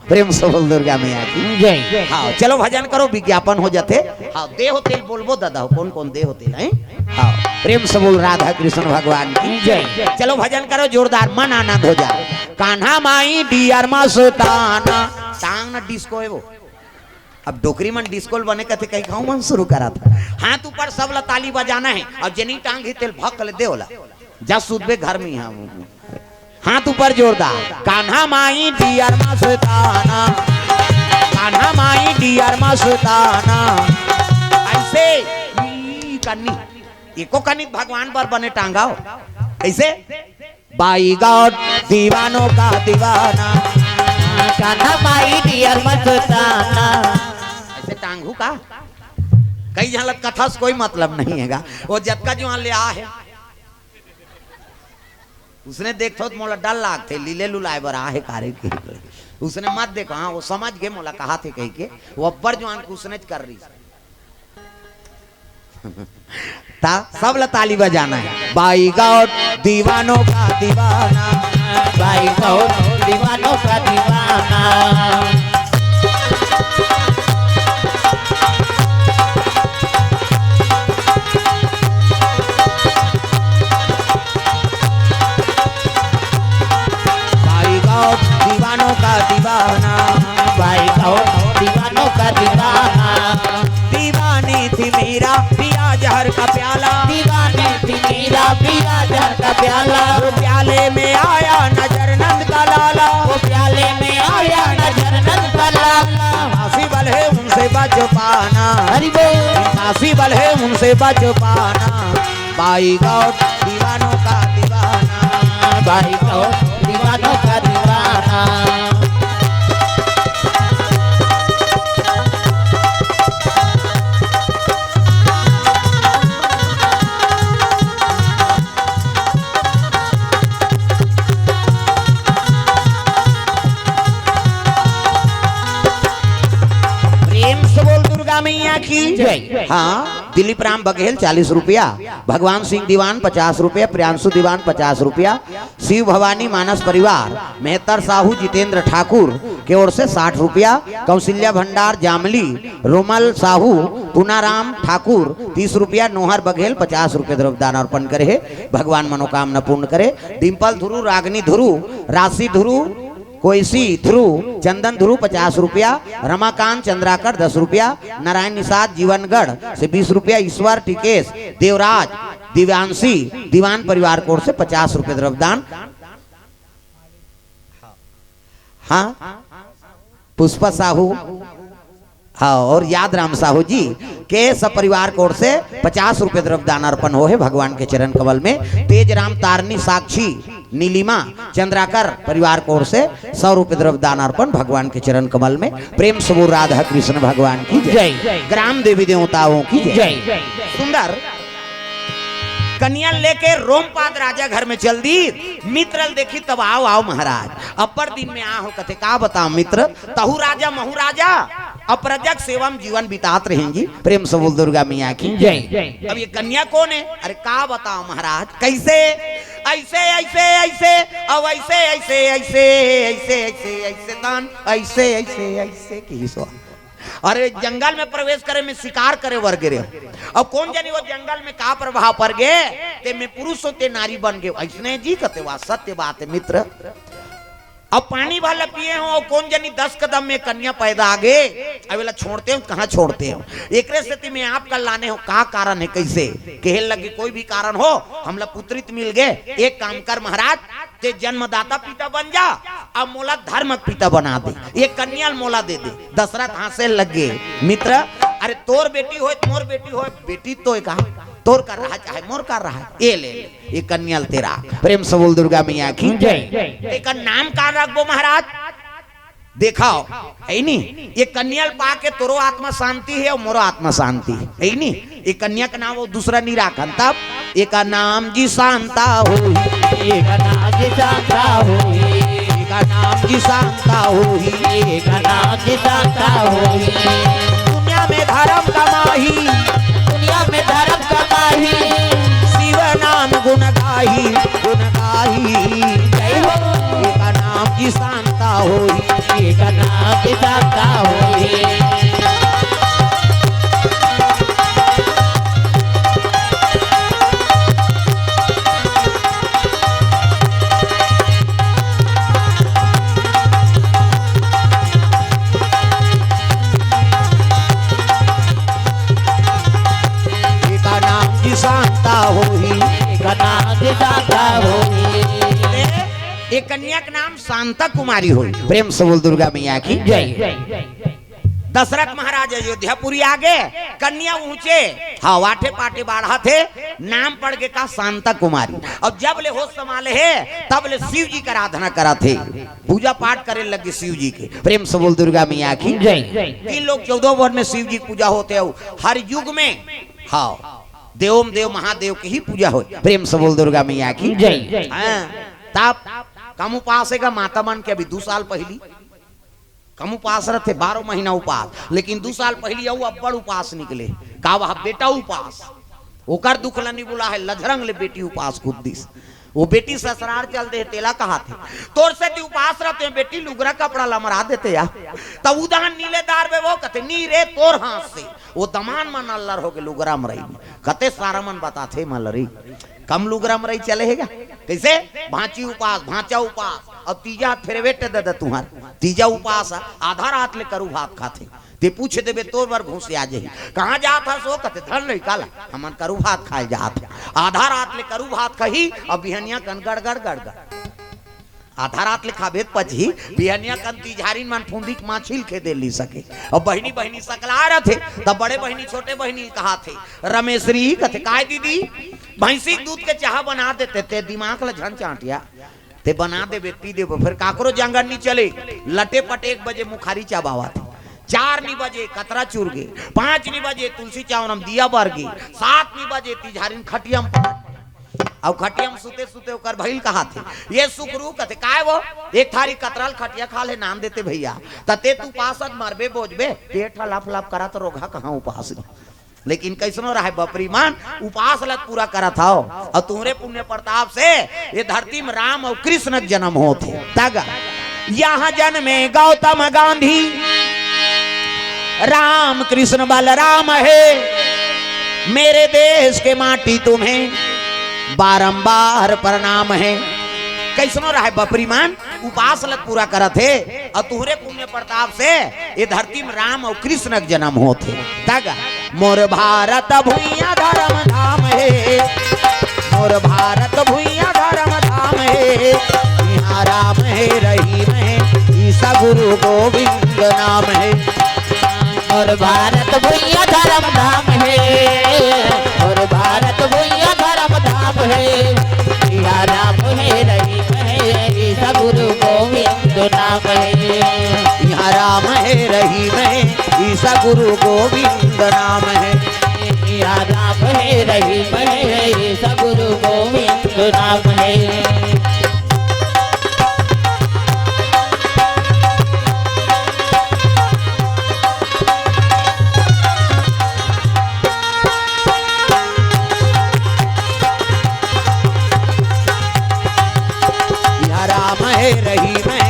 प्रेम से बोल दुर्गा मैया की जय। हाँ चलो भजन करो, विज्ञापन हो जाते। हाँ दे हो तेल बोलबो दादा, कौन कौन दे हो तेल है। हाँ प्रेम से बोल राधा कृष्ण भगवान की जय। चलो भजन करो जोरदार, मन आनंद हो जाए। कान्हा माई डियर मस्ताना टांग न डिस्को है वो, अब डोकरी मन डिस्कोल बने कहते कहीं खाऊं मन शुरू करा था। हाथ ऊपर सब ला ताली बजाना है और जनी टांग ही तेल भक ले दे होला जा सुधबे घर में। हाँ हाथ ऊपर जोरदार। कान्हा माई डियर मस्ताना, कान्हा माई डियर मस्ताना। ऐसे कन्नी एको कन्नी भगवान पर बने टांगाओ ऐसे। बाई गॉड दीवानों का दीवाना, कान्हा माई डियर मस्ताना। ऐसे टांगू का कई झालत कथा से कोई मतलब नहीं हैगा। वो जतका जो ले आ है उसने देखो तो मोला डर लाग थे लीले लुलाए बर आ है कारे के उसने मत देखो। हाँ वो समझ गए मोला कहा थे कही के वो अब्बर जो उसने कर रही ता सब ला ताली बजाना है। बाई गॉड दीवानों का दीवाना, बाई गॉड दीवानों का दीवाना। दीवानों का दीवाना, बाई गॉड दीवानों का दीवाना। दीवानी थी मेरा पिया जहर का प्याला, दीवानी थी मेरा पिया जहर का प्याला। वो प्याले में आया नजर नंद का लाला, वो प्याले में आया नजर नंद का लाला। नासीबल है उनसे बच पाना, हरि बोल। नासीबल है उनसे बच पाना। बाई गॉड दीवानों का दीवाना, बाई गॉड दीवानों का दीवाना। प्रेम से बोल दुर्गा मैया की जय। हाँ दिलीप राम बघेल 40 रुपया, भगवान सिंह दीवान 50 रुपया, प्रियांशु दीवान 50 रुपया, शिव भवानी मानस परिवार, मेहतर साहू जितेंद्र ठाकुर की ओर से 60 रुपया, कौशल्या भंडार जामली रोमल साहू पुनाराम ठाकुर 30 रुपया, नोहर बघेल 50 रुपये द्रव्यदान अर्पण करे। भगवान मनोकामना पूर्ण करे। डिम्पल ध्रुव, रागनी ध्रुव, राशि ध्रुव, कोयसी ध्रुव, चंदन ध्रुव 50 रुपया, रमाकांत चंद्राकर 10 रुपया, नारायण निषाद जीवनगढ़ से 20 रुपया, ईश्वर टिकेश देवराज दिव्यांशी दीवान परिवार कोर से 50 रुपये द्रव्यदान। हाँ पुष्पा साहू हाँ और याद राम साहू जी के सब परिवार की ओर से 50 रुपये द्रव्यदान अर्पण हो है भगवान के चरण कमल में। तेज राम तारनी साक्षी नीलिमा चंद्राकर परिवार की ओर से 100 रुपये द्रव्यदान अर्पण भगवान के चरण कमल में। प्रेम सबूर राधा कृष्ण भगवान की जय। ग्राम देवी देवताओं की जय। सुंदर कन्या लेके रोमपाद राजा घर में चल दी। मित्र देखी तब आओ आओ महाराज, अपर दिन में आओ कथे का बताओ मित्र। तहु राजा महु राजा अप्रजक सेवम जीवन बितात रहेंगी। प्रेम से बोल दुर्गा मैया की जय। अब ये कन्या कौन है? अरे का बताओ महाराज, कैसे ऐसे ऐसे ऐसे अब ऐसे ऐसे ऐसे ऐसे ऐसे ऐसे तान ऐसे ऐसे ऐसे की सो। अरे जंगल में प्रवेश करे में शिकार करे वर गिरे। अब कौन जानी वो जंगल में का प्रभाव पड़ गए ते में पुरुष होते नारी बन गए। ऐसने जी कहते वा सत्य बात है मित्र। अब पानी वाला पिए हो कौन जानी 10 कदम में कन्या पैदा आ गए। अब वेला छोड़ते हो कहाँ छोड़ते हो। एक स्थिति में आप कल लाने हो का कारण है कैसे कहल लगे कोई भी कारण हो हमला पुत्रित मिल गए। एक काम कर महाराज ते जन्मदाता पिता बन जा, अब मोला धर्म पिता बना दे। ये कन्या मोला दे दे। दशरथ हासे लगे मित्र। अरे तोर बेटी हो मोर बेटी हो, बेटी तो एक तोर कर रहा चाहे मोर कर रहा है, ये ले ये कन्या तेरा। प्रेम से बोल दुर्गा मैया की जय। एक नाम का रखबो महाराज देखाओ है नी। ये कन्या पा के तोरो आत्मा शांति है और मोरो आत्मा शांति है नी। ये कन्या का नाम वो दूसरा नहीं राखन तब एक नाम जी शांता हो, एक नाम जी शांता हो, एक नाम जी शांता हो, एक नाम जी शांता हो। दुनिया में धर्म कमाही, दुनिया में धर्म कमाही, शिव नाम गुण गाही गुण गाही। जय हो। एक नाम जी शांता होई, एक नाम विधाता होई। एक नाम जी शांता होई, एक नाम विधाता होई। एक कन्या का नाम शांता कुमारी हुई। प्रेम से बोल दुर्गा मैया की जय। दशरथ महाराज अयोध्यापुरी आगे कन्या ऊंचे हवाठे पाटे बाढ़ा थे, नाम पड़ के का शांता कुमारी। और जब ले होश संभाले है तब ले शिव जी का आराधना करा थे, पूजा पाठ करे लगे शिव जी के। प्रेम से बोल दुर्गा मैया की जय। 3 लोग 14 वर में शिव जी की पूजा होते हो हर युग में। हाँ देवों देव महादेव की ही पूजा हो। प्रेम से बोल दुर्गा मैया की जय। तब कम उपास है माता मन के अभी 2 साल पहली कम उपास रहते 12 महीना उपास, लेकिन 2 साल पहली अब्बड़ उपास निकले का वह बेटा उपास ओकर दुख नहीं बोला है लजरंग ले बेटी उपास खुद दिस वो बेटी ससुराल चल दे तेला कहा थे तोर से उपास रहते हैं बेटी लुगरा कपड़ा लमरा देते या तब उदान नीलेदार में वो कहते नी रे तोर हाथ से वो दमान मन अल्लर हो के लुगरा मरई कते सारा मन बताते मलरी कम लुगरा मरई चलेगा कैसे भांची उपास भांचा उपास अब तीजा हाथ फेरे बेटे दे तुम्हार तीजा उपास आधा रात ले करू भात खाते ते पूछ देबे तोर बार घूसे आ जाही कहाँ जात है सो कहते धन नहीं काला हमन करू भात खाए जात आधा रात ले करू भात खही अब बिहनिया कन गड़ गड़ गड़ गड़ आधा रात ले खाबेत पची बिहनिया कन तिजारी मन फुंदी माछिल खे दे ली सके और बहनी बहनी सकला रहे थे तब बड़े बहनी छोटे बहनी कहा थे रमेश्वरी कहते काय दीदी भैंसी दूध के चाह बना देते ते दिमाग ले झन चाटिया ते बना दे पी दे फिर काकरो जंगल नहीं चले लटे पटे 1 बजे मुखारी चाबावा थे 4 नहीं बजे कतरा चूर गे 5 नहीं बजे तुलसी चावनम दिया बर गे 7 नहीं बजे तिजारिन खटियम अब खटियम सुते सुते ओकर भइल कहा थे ये सुकरू कहते काय वो एक थारी कतराल खटिया खा ले नाम देते भैया तते तू पासत मरबे बोझबे पेट लफ लफ करा तो रोगा कहाँ उपास लेकिन कैसनो रहे बपरी मान उपास लग पूरा करा था और तुम्हारे पुण्य प्रताप से ये धरती में राम और कृष्ण जन्म होते तग यहाँ जन्मे गौतम गांधी राम कृष्ण बलराम है मेरे देश के माटी तुम्हें बारंबार प्रणाम है कैसनो रहे बपरी मान उपास लग पूरा करा थे और तुहरे पुण्य प्रताप से ये धरती में राम और कृष्ण के जन्म होते तग मोर भारत भुइया धर्म धाम है मोर भारत भुइया धर्म धाम है यहाँ राम है रहीम है ईसा गुरु गोविंद नाम है और भारत भुइया धर्म धाम है और भारत भुइया धर्म धाम है यहाँ राम है रहीम है ईसा गुरु गोविंद नाम है यहाँ राम है रहीम है ईसा गुरु गोविंद नाम है यहाँ राम है रहीम है ईसा गुरु गोविंद नाम है रहीम है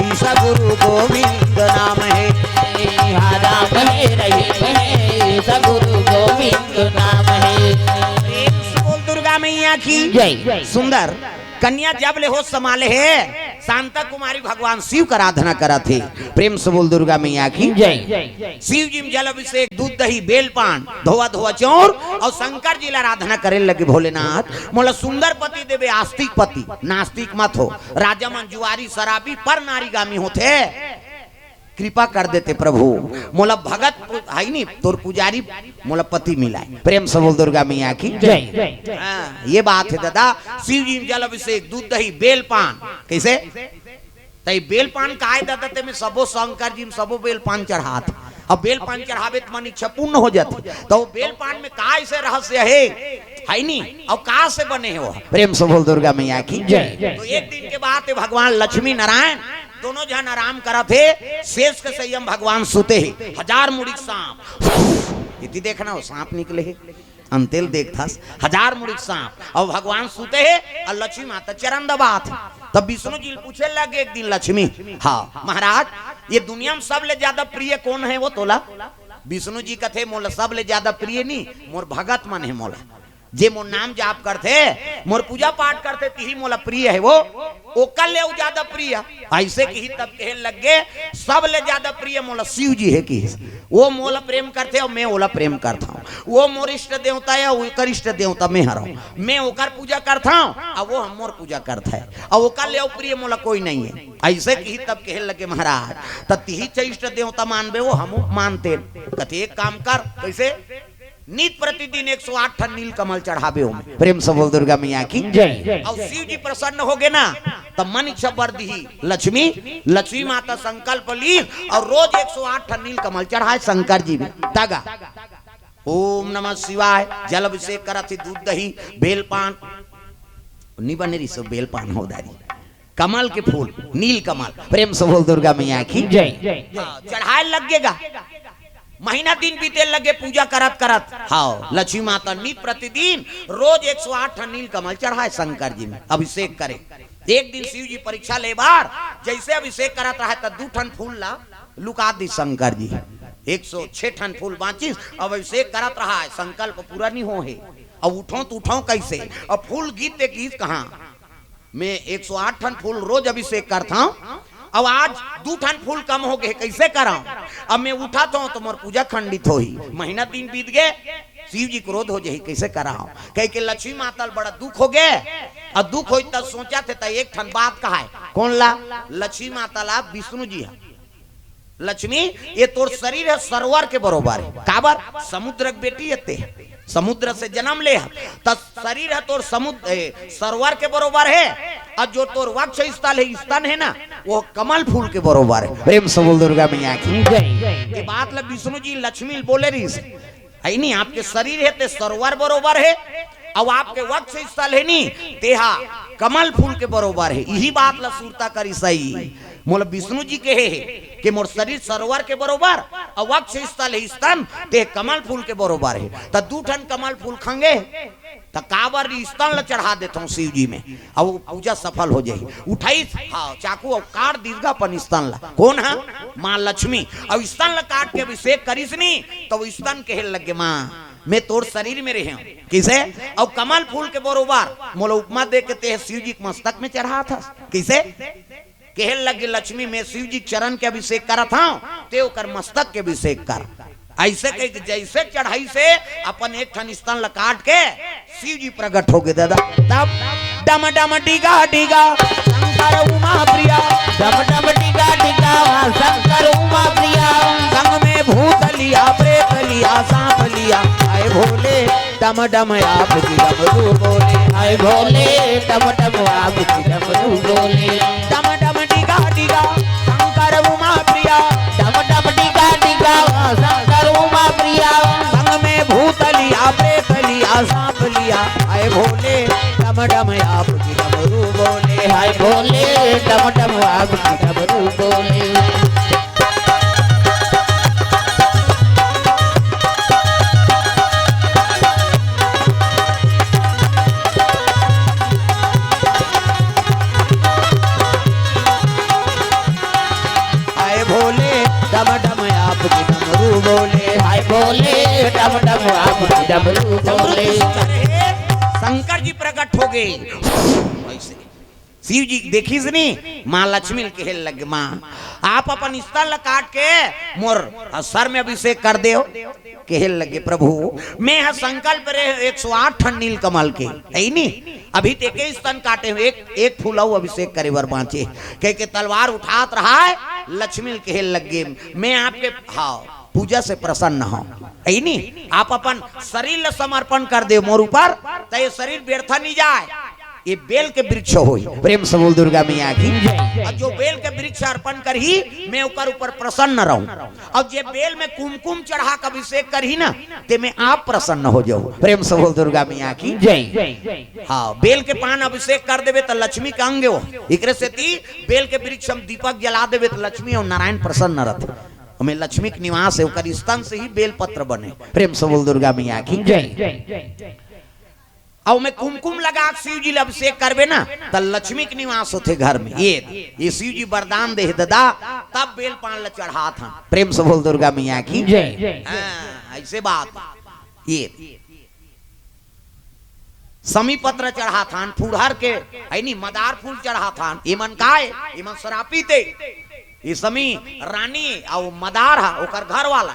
ईसा गुरु गोविंद नाम है यहाँ राम है रहीम है ईसा गुरु गोविंद नाम है बोल दुर्गा मैया की जय। सुंदर कन्या जब ले हो संभाले है शांता कुमारी भगवान शिव का आराधना करा थे प्रेम से बोल दुर्गा मैया की जय। शिव जी में जल अभिषेक दूध दही बेलपान धोआ धोआ चौर और शंकर जी ला आराधना करे लगे भोलेनाथ मोला सुंदर पति देवे आस्तिक पति नास्तिक मत हो राजा मन जुआरी शराबी पर नारीगामी होते कृपा कर देते प्रभु मोला भगत है नी तोर पुजारी मोला पति मिला प्रेम से बोल दुर्गा मैया की जय। ये बात है दादा शिव जी में जल अभिषेक दूध दही बेलपान कैसे तई बेलपान का दादा ते में सबो शंकर जी में सबो बेलपान चढ़ात अब बेलपान चढ़ावे तो मन इच्छा पूर्ण हो जाती तो वो बेलपान में का ऐसे रहस्य है नी और का से बने हो प्रेम से बोल दुर्गा मैया की जय। तो एक दिन के बाद भगवान लक्ष्मी नारायण दोनों जन आराम करा थे शेष के संयम भगवान सुते ही 1000 मुड़ी सांप इति देखना हो सांप निकले है अंतेल देखता 1000 मुड़ी सांप और भगवान सुते है और लक्ष्मी माता चरण दबात तब विष्णु जी पूछे लगे एक दिन लक्ष्मी, हाँ महाराज ये दुनिया में सबले ज्यादा प्रिय कौन है वो तोला? विष्णु जी कथे मोला सबले ज्यादा प्रिय नहीं मोर भगत मन है, मोला जे मोर नाम जाप करते मोर पूजा पाठ करते तिही मोला प्रिय है, वो ओकर ले ज्यादा प्रिय। ऐसे की तब कहे लगे सबले ज्यादा प्रिय मोला शिव जी है कि वो मोला प्रेम करते और मैं ओला प्रेम करता हूँ। वो मोर इष्ट देवता है, ओकर इष्ट देवता मैं हराऊं, मैं ओकर पूजा करता हूँ और वो हम मोर पूजा करता है और ओकर ले प्रिय मोला कोई नहीं है। ऐसे की तब कहे लगे महाराज तब तिही इष्ट देवता मानबे वो हम मानते, कथे एक काम कर कैसे नित प्रतिदिन 108 टन नील कमल चढ़ावे हो। प्रेम से बोल दुर्गा मैया की जय। और शिव जी प्रसन्न हो गए ना तब मन इच्छा बर दी लक्ष्मी, लक्ष्मी माता संकल्प ली और रोज 108 टन नील कमल चढ़ाए शंकर जी में तागा। ओम नमः शिवाय जल अभिषेक करत दूध दही बेल पान नहीं बने रही सब बेल पान हो दारी कमल के फूल नील कमल। प्रेम से बोल दुर्गा मैया की जय। चढ़ाए लगेगा महीना दिन बीते लगे पूजा करत करत। हाँ लक्ष्मी माता नित प्रतिदिन रोज 108 टन नील कमल चढ़ाए शंकर जी में अभिषेक करे। एक दिन शिव जी परीक्षा ले बार जैसे अभिषेक करत रहे तब 2 टन फूल ला लुका दी शंकर जी। 106 टन फूल बांचिस अब अभिषेक करत रहा है संकल्प पूरा नहीं हो है। अब उठो तो उठो कैसे? अब फूल गीत गीत कहाँ मैं 108 टन फूल रोज अभिषेक करता हूँ, अब आज 2 टन फूल कम हो गए कैसे कराऊं? अब मैं उठाता हूँ तो मोर पूजा खंडित हो ही। महीना दिन बीत गए शिव जी क्रोध हो जाए कैसे कराऊं? कह के लक्ष्मी माता बड़ा दुख हो गए और दुख हो तब सोचा थे तो एक ठन बात कहा है। कौन ला? लक्ष्मी माता ला विष्णु जी है। लक्ष्मी ये तोर शरीर है सरोवर के बरोबर है, काबर समुद्र की बेटी है, समुद्र से जन्म ले तब शरीर है तोर समुद्र सरोवर के बरोबर है और जो तोर वक्ष स्थल है स्तन है ना वो कमल फूल के बरोबर है। प्रेम से बोल दुर्गा मैया की जय। बात ला विष्णु जी लक्ष्मी बोले रही है नहीं आपके शरीर है ते सरोवर बरोबर है अब आपके वक्ष स्थल है नहीं तेहा कमल फूल के बरोबर है। यही बात ला सुरता करी सही मोल विष्णु जी के है कि मोर शरीर सरोवर के बरोबर और वक्ष स्थल है स्तन ते कमल फूल के बरोबर है। तो 2 टन कमल फूल खाएंगे तो काबर स्तन ला चढ़ा देता हूँ शिव जी में अब वो पूजा सफल हो जाए। उठाई हाँ चाकू और काट दीर्घा अपन स्तन ला। कौन है? माँ लक्ष्मी। अब स्तन ला काट के अभिषेक करीस नहीं तो वो स्तन कहे लगे माँ मैं तोर शरीर में रहे किसे और कमल फूल के बरोबर मोला उपमा दे के ते शिव जी के मस्तक में चढ़ा था किसे कहे लगे लक्ष्मी मैं शिव जी चरण के अभिषेक करा था ते ओकर मस्तक के अभिषेक कर। ऐसे कह जैसे चढ़ाई से अपन एक ठन स्तन ला काट के शिव जी प्रकट हो गए दादा। तब डम डम डिगा डिगा शंकर उमा प्रिया डम डम टिका टिका शंकर उमा प्रिया संग में भूत लिया प्रेत लिया सांप लिया आए भोले डम डम आप की डमरू बोले आए भोले डम डम आप की डमरू बोले डम डम डिगा डिगा शंकर उमा प्रिया डम डम टिका टिका शंकर उमा प्रिया संग में भूत लिया प्रेत लिया सांप लिया आए भोले डम डम आप की डमरू बोले आए भोले डम डम आप की डमरू बोले। बोले डम डम आप डमरू बोले। शंकर जी प्रकट हो गए ऐसे शिव जी देखी से नहीं माँ लक्ष्मी के लगे माँ आप अपन स्तन काट के मोर सर में अभिषेक कर दे कहे लगे प्रभु मैं है संकल्प रहे 108 टन नील कमल के नहीं अभी ते के स्तन काटे हुए एक फूलाऊ अभिषेक करे वर बाँचे कह के तलवार उठात रहा है लक्ष्मी कहे लगे मैं आपके हाँ पूजा से प्रसन्न हो नहीं आप अपन शरीर समर्पण कर दे मोर ऊपर तो ये शरीर व्यर्थ नहीं जाए ये बेल के वृक्ष हो। प्रेम से बोल दुर्गा मैया की और जो बेल के वृक्ष अर्पण कर ही मैं ऊपर ऊपर प्रसन्न रहूं और जे बेल में कुमकुम चढ़ा कर अभिषेक कर ही ना ते मैं आप प्रसन्न हो जाऊं। प्रेम से बोल दुर्गा मैया की जय। हाँ बेल के पान अभिषेक कर देवे तो लक्ष्मी का अंग हो एकरे से ती बेल के वृक्ष हम दीपक जला देवे तो लक्ष्मी और नारायण प्रसन्न रहते हमें लक्ष्मी के निवास है ओकर स्तन से ही बेल पत्र बने। प्रेम से बोल दुर्गा मैया की जय। और मैं कुमकुम लगा शिव जी अभिषेक करबे ना त लक्ष्मी के निवास होते घर में। ये शिव जी वरदान दे ददा तब बेल पान ल चढ़ा था। प्रेम से बोल दुर्गा मैया की जय। ऐसे बात ये समी पत्र चढ़ा था फूहर के नहीं मदार फूल चढ़ा था। इमन काय इमन शरापी थे ये समी रानी और मदार है ओकर घर वाला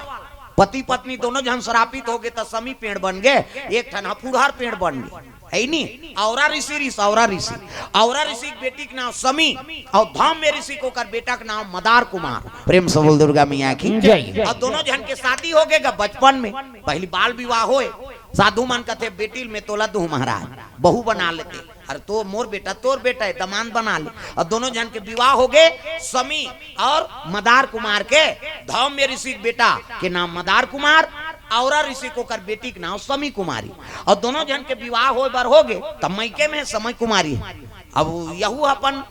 पति पत्नी दोनों जन शरापित हो गए तो समी पेड़ बन गए एक ठन फूहर पेड़ बन गए है नहीं। औरा ऋषि औरा ऋषि के बेटी के नाम समी और धाम में ऋषि को कर बेटा का नाम मदार कुमार। प्रेम से बोल दुर्गा मैया की और दोनों जन के शादी हो गए बचपन में पहली बाल विवाह होए साधु मन कहते बेटी में तोला दू महाराज बहू बना लेते अरे तो मोर बेटा तोर बेटा है दमान बना ले। और दोनों जन के विवाह हो गए समी और मदार कुमार के धाम में ऋषि बेटा के नाम मदार कुमार औरा ऋषि को कर बेटी के नाम समी कुमारी। और दोनों जन के विवाह हो बार हो गए तब मैके में समय कुमारी है। अब यहू अपन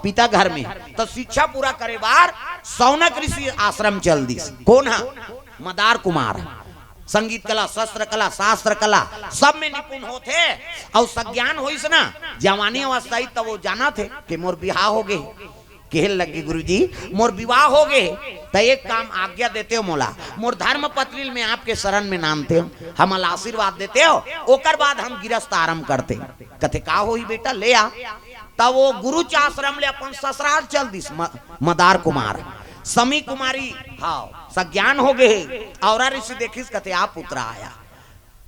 पिता घर में तो शिक्षा पूरा करे बार सौनक ऋषि आश्रम चल दी। कौन है मदार कुमार संगीत कला शस्त्र कला शास्त्र कला सब में निपुण होते और सज्ञान हो ना जवानी अवस्था ही तब वो जाना थे कि मोर विवाह हो गए कहने लगे गुरुजी मोर विवाह हो गए तो एक काम आज्ञा देते हो मोला मोर धर्म पत्नी में आपके शरण में नामते हो हम आशीर्वाद देते हो ओकर बाद हम गिरस्त आरंभ करते कथे का हो ही बेटा ले आ तब वो गुरु आश्रम ले अपन ससुराल चल दी मदार कुमार समी कुमारी हाँ सज्ञान हो गए और ऋषि देखिस कथे आप पुत्र आया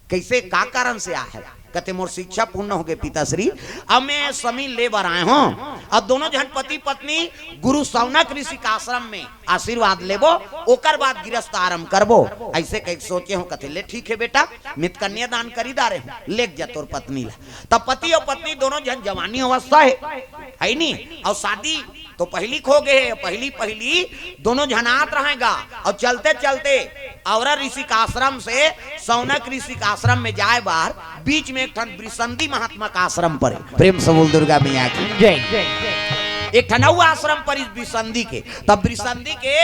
कैसे का कारण से आया कहते मोर शिक्षा पूर्ण हो गए पिताश्री अब मैं समी ले बर आए हूँ। अब दोनों जन पति पत्नी गुरु सौनक ऋषि का आश्रम में आशीर्वाद लेबो ओकर बाद गिरस्त आरंभ करबो ऐसे कहीं सोचे हो कहते ले ठीक है बेटा मित कन्या दान करी दारे ले जा तोर पत्नी ला। तब पति और पत्नी दोनों जन जवानी अवस्था है नहीं और शादी तो पहली खो गए पहली दोनों जनात रहेगा और चलते चलते औरा ऋषि का आश्रम से सौनक ऋषि का आश्रम में जाए बार बीच में एक ठन ब्रिसंदी महात्मा का आश्रम पर प्रेम से बोल दुर्गा मैया की जय। एक ठनऊ आश्रम पर इस ब्रिसंदी के तब ब्रिसंदी के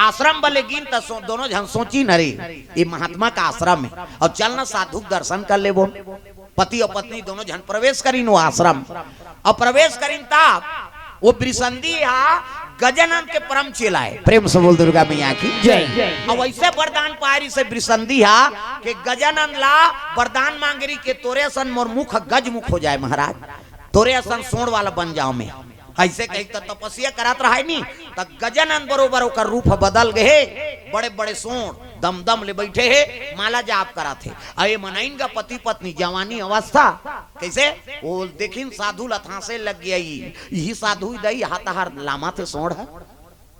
आश्रम वाले गिन तो दोनों जन सोची नरे ये महात्मा का आश्रम है और चलना साधु दर्शन कर ले। पति और पत्नी दोनों जन प्रवेश करीन वो आश्रम और प्रवेश करीन तब वो ब्रिसंदी गजानन के परम चेला है। प्रेम से बोल दुर्गा मैया की जय। और वैसे वरदान पारी से ब्रिसंदी के गजानन ला वरदान मांगरी के तोरे सन मोर मुख गज मुख हो जाए महाराज तोरे सन सोण वाला बन जाओ में ऐसे कहीं तो तपस्या करत रहा नहीं तो गजानन बरोबर ओकर रूप बदल गए बड़े बड़े सोण दम दम ले बैठे है माला जाप करा थे अरे मनाइन का पति पत्नी जवानी अवस्था कैसे वो देखिन साधु लथा से लग गया यही साधु दई हाथाहार लामा थे सोड़ है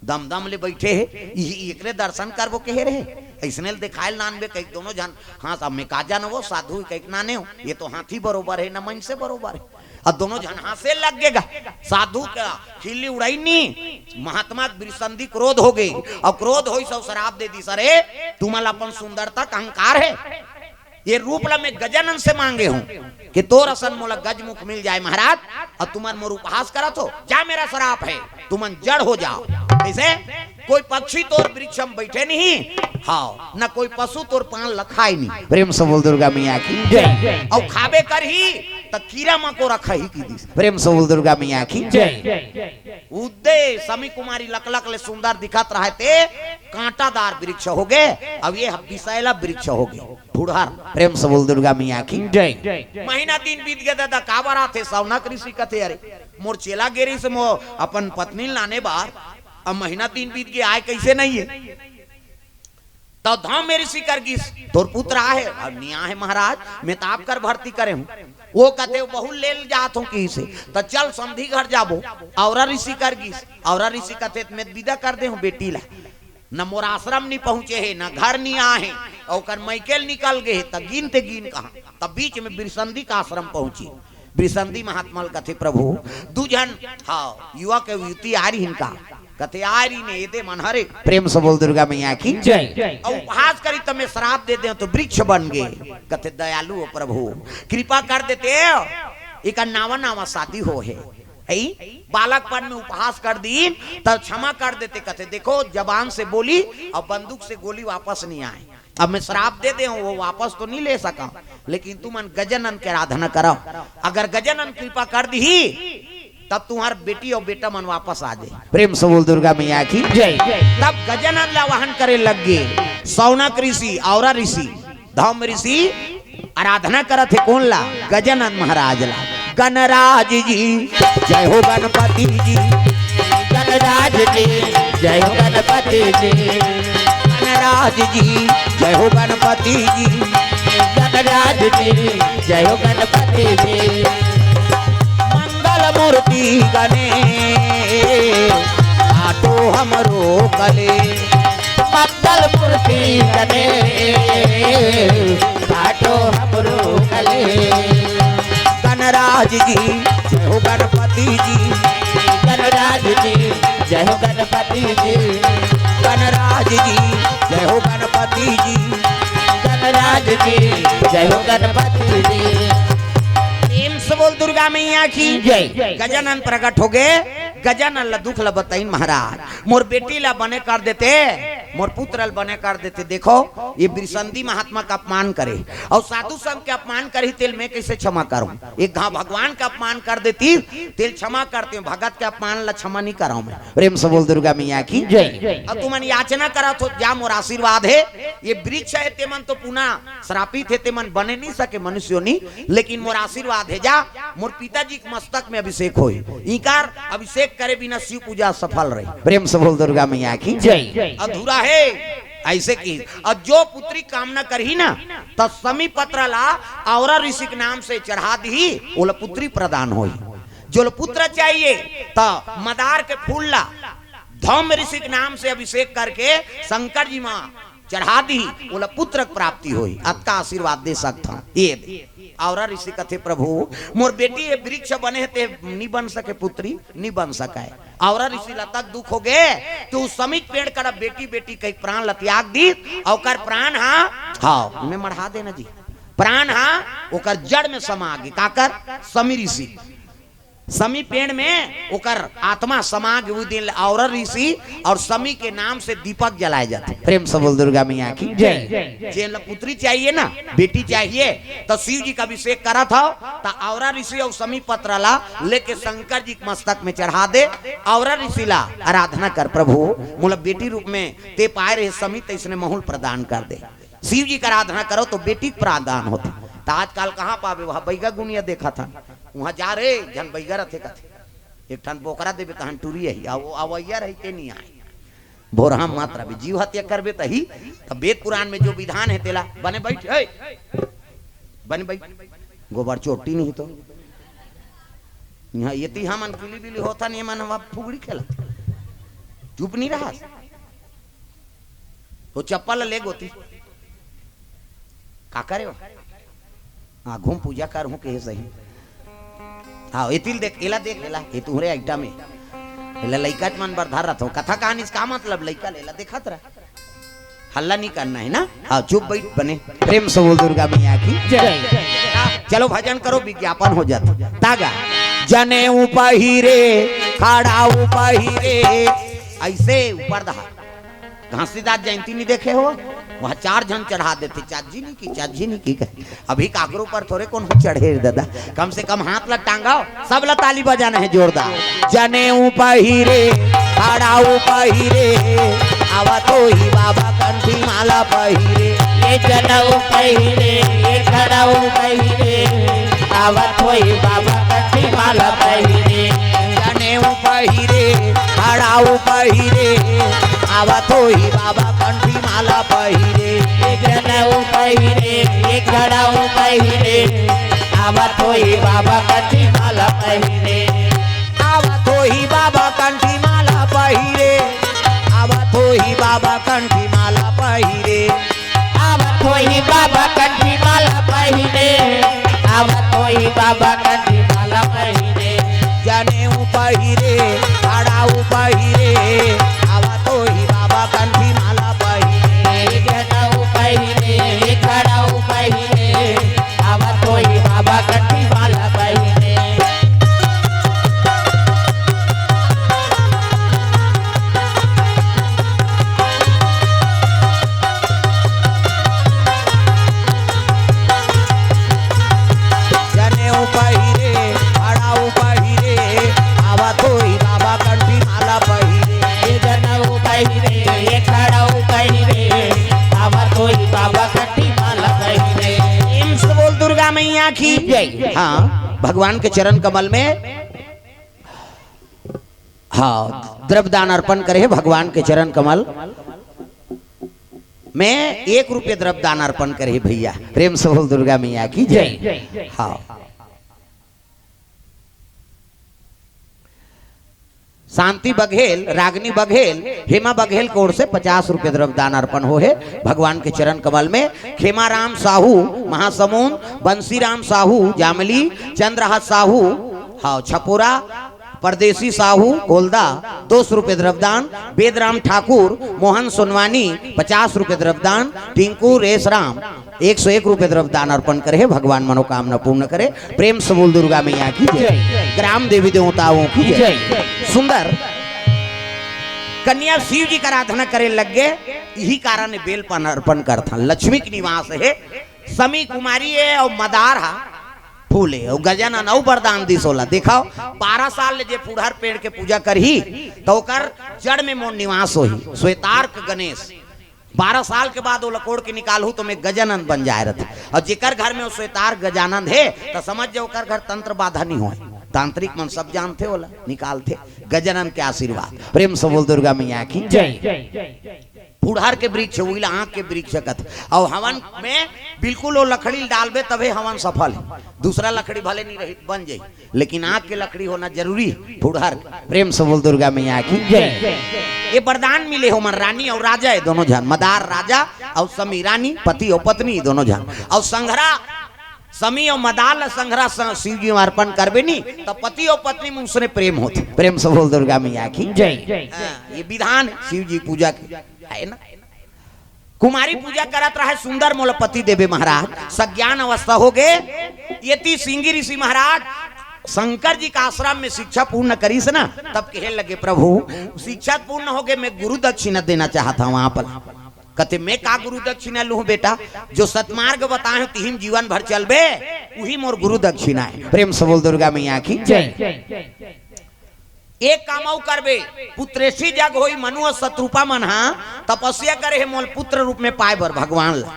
दम दम ले बैठे है एकरे दर्शन करबो कहे रहे ऐसने दिखायल नानबे कई दोनों जन हाँ सब में का जान वो साधु कई नाने हो ये तो हाथी बरोबर है न मन से बरोबर है और दोनों जन हाथे लगेगा साधु का खिल्ली उड़ाई नहीं महात्मा ब्रिसंदी क्रोध हो गई और क्रोध हो सब शराब दे दी सरे तुम्हारा अपन सुंदरता का अहंकार है ये रूप ला मैं गजानन से मांगे हूँ कि तोर असन मोला गज मुख मिल जाए महाराज और तुम्हार मोर उपहास करा तो क्या मेरा शराप है तुमन जड़ हो जाओ। कैसे कोई पक्षी तोर वृक्ष में बैठे नहीं हाँ न कोई पशु तोर पान लखाई नहीं। प्रेम से बोल दुर्गा मैया की जय। और खाबे कर ही तो कीड़ा मकोड़ा खही की दिस। प्रेम से बोल दुर्गा मैया की जय। उदय समी कुमारी लकलक ले सुंदर दिखत रहते कांटादार वृक्ष हो गए अब ये विषैला वृक्ष हो गए फुड़हर। प्रेम से बोल दुर्गा मैया की जय। महीना दिन बीत गया दादा का बार आते सौनक ऋषि कथे अरे मोर चेला गेरी से मो अपन पत्नी लाने बार अब महीना दिन बीत गया आए कैसे नहीं है तो धाम में ऋषि कर गिस तोर पुत्र आहे अब निया है महाराज मैं तो आप कर भर्ती करे हूँ वो कहते बहु ले जात हूँ की से तो चल समधी घर जाबो औरा ऋषि कर गिस औरा ऋषि कहते मैं विदा कर दे हूँ बेटी ला न मोर आश्रम नहीं पहुंचे है न घर नहीं आए और मैकेल निकल गए तब गिनते गिन कहा तब बीच में ब्रिसंदी का आश्रम पहुंची ब्रिसंदी महात्मा कथे प्रभु दुजन हाँ युवा के युवती आ रही इनका कथे आ रही ने दे मनहरे। प्रेम से बोल दुर्गा मैया की जय। और उपहास करी तो मैं श्राप दे दे तो वृक्ष बन गए कथे दयालु हो प्रभु कृपा कर देते एक नावा नावा शादी हो है बालकपन में उपहास कर दी तब क्षमा कर देते कहते देखो जबान से बोली और बंदूक से गोली वापस नहीं आए अब मैं श्राप दे दे वो वापस तो नहीं ले सका लेकिन तू मन गजानन के आराधना करो। अगर गजानन कृपा कर दी तब तुम्हार बेटी और बेटा मन वापस आ जाए। प्रेम से बोल दुर्गा मैया की जय। तब गजानन ला वाहन करे लग गए। सौनक ऋषि और ऋषि धौम ऋषि आराधना करत है कौन ला? गजानन महाराज ला। गणराज जी जय हो गणपति जी, गणराज जी जय हो गणपति जी, गणराज जी जय हो गणपति जी, गणराज जी जय हो गणपति जी। मंगल मूर्ति गणे आटो हमरो कले, मंगल मूर्ति गणे आटो हमरो कले। गणराज जी जय हो गणपति जी, गणराज जी जय हो गणपति जी, गणराज जी जय हो गणपति जी, गणराज जी जय हो गणपति जी। प्रेम से बोल दुर्गा मैया की जय। गजानन प्रकट हो गए। गजानन ला दुख ला बताइन महाराज, मोर बेटी ला बने कर देते, मोर पुत्र ला बने कर देते। देखो ये बिरसंदी महात्मा का अपमान करे और साधु संत के अपमान करी, तेल मैं कैसे क्षमा करूं? एक घा भगवान का अपमान कर देती तेल क्षमा करते हूं, भगत के अपमान ला क्षमा नहीं कराऊं मैं। प्रेम से बोल दुर्गा मैया की जय। अब तुमन याचना करा तो जा मोर आशीर्वाद है। ये वृक्ष है तेमन तो पुनः श्रापित है, तेमन बने नहीं सके मनुष्योनी, लेकिन मोर आशीर्वाद है जा मोर पिताजी के मस्तक में अभिषेक हो। इकार अभिषेक करे बिना शिव पूजा सफल रही। प्रेम से बोल दुर्गा मैया की जय। अधूरा है ऐसे की। और जो पुत्री कामना करही ना तो समी पत्र ला और ऋषि के नाम से चढ़ा दी, वो पुत्री प्रदान होई। जो पुत्र चाहिए तो मदार के फूल ला धौम ऋषि के नाम से अभिषेक करके शंकर जी मां चढ़ा दी, बोला पुत्र प्राप्ति हुई। आपका आशीर्वाद दे सकता ये और ऋषि कथे प्रभु मोर बेटी ये वृक्ष बने थे नहीं बन सके, पुत्री नहीं बन सका। और ऋषि ला तक दुख हो गए तो समित पेड़ कर बेटी बेटी कई प्राण ला त्याग दी और प्राण हाँ मैं मढ़ा देना जी, प्राण हाँ ओकर जड़ में समा गई। काकर समी ऋषि समी पेड़ में ओकर आत्मा समा गई दिन। और ऋषि और समी के नाम से दीपक जलाए जाते। प्रेम से बोल दुर्गा मैया की जय। जे पुत्री चाहिए ना बेटी चाहिए तो शिव जी का अभिषेक करा था तो और ऋषि और समी पत्र ला लेके शंकर जी के मस्तक में चढ़ा दे। और ऋषि ला आराधना कर प्रभु मोला बेटी रूप में ते पाए रहे समी तो इसने महूल प्रदान कर दे। शिव जी का आराधना करो तो बेटी प्रदान होती। तो आजकल कहाँ पावे वहां बैगा गुनिया देखा था, वहां जा रे जन बैगा रथे कथे एक ठन बोकरा देवे तहन टूरी है अवैया रही के नहीं आए भोर हम मात्रा भी जीव हत्या करबे तही तो वेद पुराण में जो विधान है तेला बने बैठ बने बैठ गोबर चोटी नहीं तो यहाँ ये ती हम किली बिली होता नहीं मन हम फुगड़ी खेला चुप नहीं रहा तो चप्पल ले गोती का करे हाँ घूम पूजा कर हूँ के सही। हाँ एतिल देख एला देख एला ये तुहरे आइटम में एला लइका मन बरधार रथ हो कथा कहानी इसका मतलब लइका लेला देखत रहा हल्ला नहीं करना है ना। हाँ चुप बैठ बने। प्रेम से बोल दुर्गा मैया की जय। चलो भजन करो विज्ञापन हो जाता। तागा जने उपहिरे खाड़ा उपहिरे ऐसे ऊपर दहा घासीदास जयंती नहीं देखे हो वहाँ 4 जन चढ़ा देते। चाची नहीं की कहे अभी काकरों पर थोड़े कौन चढ़े दादा, कम से कम हाथ ला टांगाओ सब ला ताली बजाना है जोरदार। जने उपहिरे खाड़ा उपहिरे आवा तो ही बाबा कंठी माला पहिरे ये जनेऊ पहिरे ये खड़ाऊ पहिरे आवत होई बाबा कंठी माला पहिरे। जनेऊ पहिरे खाड़ाऊ पहिरे आवत होई बाबा कंठी माला पहिरे। ये जनेऊ पहिरे ये खड़ाऊ पहिरे आवत होई बाबा कंठी माला पहिरे। आवत होई बाबा कंठी माला पहिरे आवत होई बाबा कंठी माला पहिरे आवत होई बाबा कंठी माला पहिरे आवत होई बाबा कंठी माला पहिरे। जनेऊ पहिरे खाड़ाऊ पहिरे आवत होई बाबा कंठी माला पहिरे। ये जनेऊ पहिरे ये खड़ाऊ पहिरे आवत होई बाबा कंठी माला पहिरे। मैया की जय। हाँ, भगवान के चरण कमल में हाँ द्रव्यदान अर्पण करे भगवान के चरण कमल में 1 रुपये द्रव्यदान अर्पण करे भैया। प्रेम से बोल दुर्गा मैया की जय। हाँ, शांति बघेल, रागनी बघेल, हेमा बघेल की ओर से 50 रुपये द्रव्यदान अर्पण हो है भगवान के चरण कमल में। खेमाराम साहू महासमुंद, बंसीराम साहू जामली, चंद्रहास साहू हाँ छपुरा, परदेसी साहू कोलदा 200 रुपये द्रव्यदान। वेदराम ठाकुर, मोहन सोनवानी 50 रुपये द्रव्यदान। टिंकू रेसराम 101 रुपये द्रव्यदान अर्पण करे भगवान मनोकामना पूर्ण करे। प्रेम से बोल दुर्गा मैया की जय। ग्राम देवी देवताओं की जय। सुंदर कन्या शिव जी का आराधना करे लग गए, यही कारण बेल पान अर्पण करता। लक्ष्मी की निवास है, समी कुमारी है और मदार हा फूले और गजानन और वरदान दी 16 दिखाओ। 12 साल ले जे पुढ़र पेड़ के पूजा करही तो ओकर जड़ में मोर निवास होही। श्वेतार्क गणेश 12 साल के बाद वो लकोड़ के निकालू तो मैं गजानंद बन जाए रहते। और जेकर घर में वो श्वेतार्क गजानंद है तो समझ जाओ ओकर घर तंत्र बाधा नहीं हो। तांत्रिक मन सब जानते होला निकालते गजानंद के आशीर्वाद। प्रेम से बोल दुर्गा मैया की जय। पुढ़ार के वृक्ष उइला आँख के वृक्ष कथ और हवन में बिल्कुल वो लकड़ी डालबे तबे हवन सफल है। दूसरा लकड़ी भले नहीं रही बन जाए लेकिन आँख के लकड़ी होना जरूरी है पुढ़ार। प्रेम से बोल दुर्गा मैया की जय। ये वरदान मिले हो मन रानी और राजा है दोनों जन, मदार राजा और समी रानी पति और पत्नी दोनों जन। और संघरा समी और मदार संघरा शिव जी अर्पण करबे नहीं तो पति और पत्नी में उसने प्रेम होते। प्रेम से बोल दुर्गा मैया की जय। ये विधान शिव जी पूजा है ना। कुमारी पूजा करत रहे सुंदर मोल पति देवे महाराज। सज्ञान अवस्था हो गए ये सिंगी ऋषि महाराज शंकर जी का आश्रम में शिक्षा पूर्ण करी से ना तब कहे लगे प्रभु शिक्षा पूर्ण हो गए, मैं गुरु दक्षिणा देना चाहता हूँ वहां पर। कहते मैं का गुरु दक्षिणा लूं बेटा, जो सतमार्ग बताए तिहिम जीवन भर चलबे वही मोर गुरु दक्षिणा है। प्रेम से बोल दुर्गा मैया की जय। एक कामौ करबे पुत्रेशी जग होई मनु और शत्रुपा मन हा तपस्या करे है मोल पुत्र रूप में पाए बर भगवान ला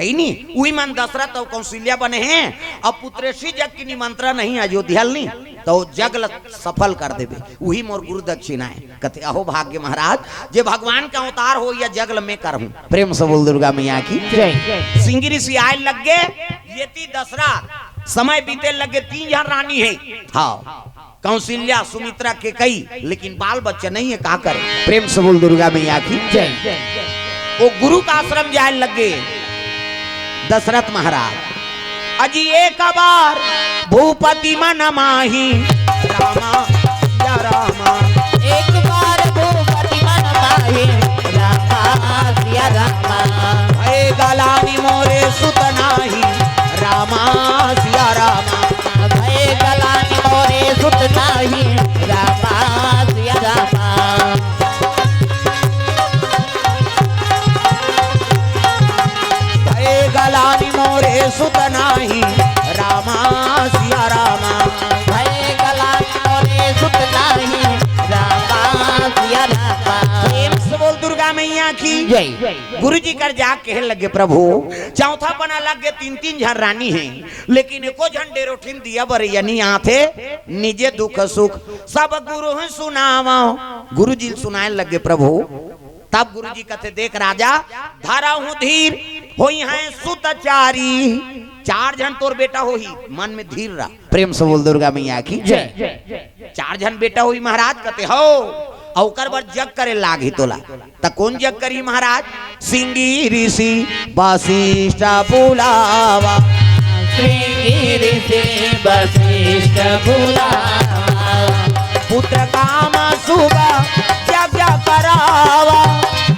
है नी। वही मन दशरथ और कौशल्या बने हैं। अब पुत्रेशी जग की निमंत्रण नहीं अयोध्या नहीं तो जग सफल कर देबे वही मोर गुरु दक्षिणा है। कहते अहो भाग्य महाराज जे भगवान का अवतार हो या जगल में कर हूँ। प्रेम से बोल दुर्गा मैया की जय। सिंगी ऋषि आए लग गए ये दसरा समय बीते लगे 3 जन रानी है हाँ कौशल्या सुमित्रा के कई लेकिन बाल बच्चे नहीं है का करे। प्रेम से बोल दुर्गा मैया की जय। वो गुरु का आश्रम जाए लगे दशरथ महाराज अजी एक बार भूपति मन माही रामा या रामा। एक बार भूपति मन माही रामा या रामा। भय गलानी मोरे सुत नाही रामा या रामा। भय गलानी मोरे सुत नाही रामा या रामा। भय गलानी मोरे सुत नाही रामा सिया रामा। भय गलानी मोरे सुत नाही रामा सिया रामा। प्रेम से बोल दुर्गा मैया की जय। गुरु जी कर जा कहे लगे प्रभु चौथा बना लगे 3-3 झन रानी है लेकिन एको झन डेरोठिन दिया बर यानी आथे निजे दुख सुख सब गुरु सुनावा। गुरु जी सुनाए लगे प्रभु। तब गुरु जी कहते देख राजा धारा हूँ धीर होई है सुतचारी। 4 झन तोर बेटा होही मन में धीर रहा। प्रेम से बोल दुर्गा मैया की जय। 4 झन बेटा होई महाराज कहते हो औकर बर जग करे लाग ही तोला त कौन जग करी महाराज। सिंगी ऋषि वशिष्ठ बुलावा। सिंगी ऋषि वशिष्ठ बुलावा। पुत्र काम शुभ यज्ञ करावा।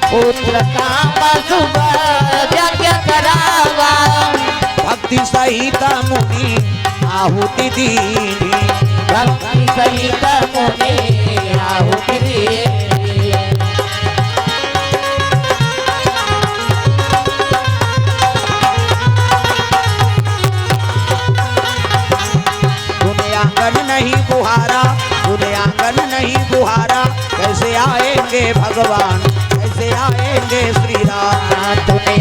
पुत्र काम शुभ यज्ञ करावा। भक्ति सहित मुनि आहुति दीनी। भक्ति सहित मुनि आहुति दीनी। आंगन नहीं बुहारा आंगन नहीं बुहारा कैसे आएंगे भगवान कैसे आएंगे श्री राम।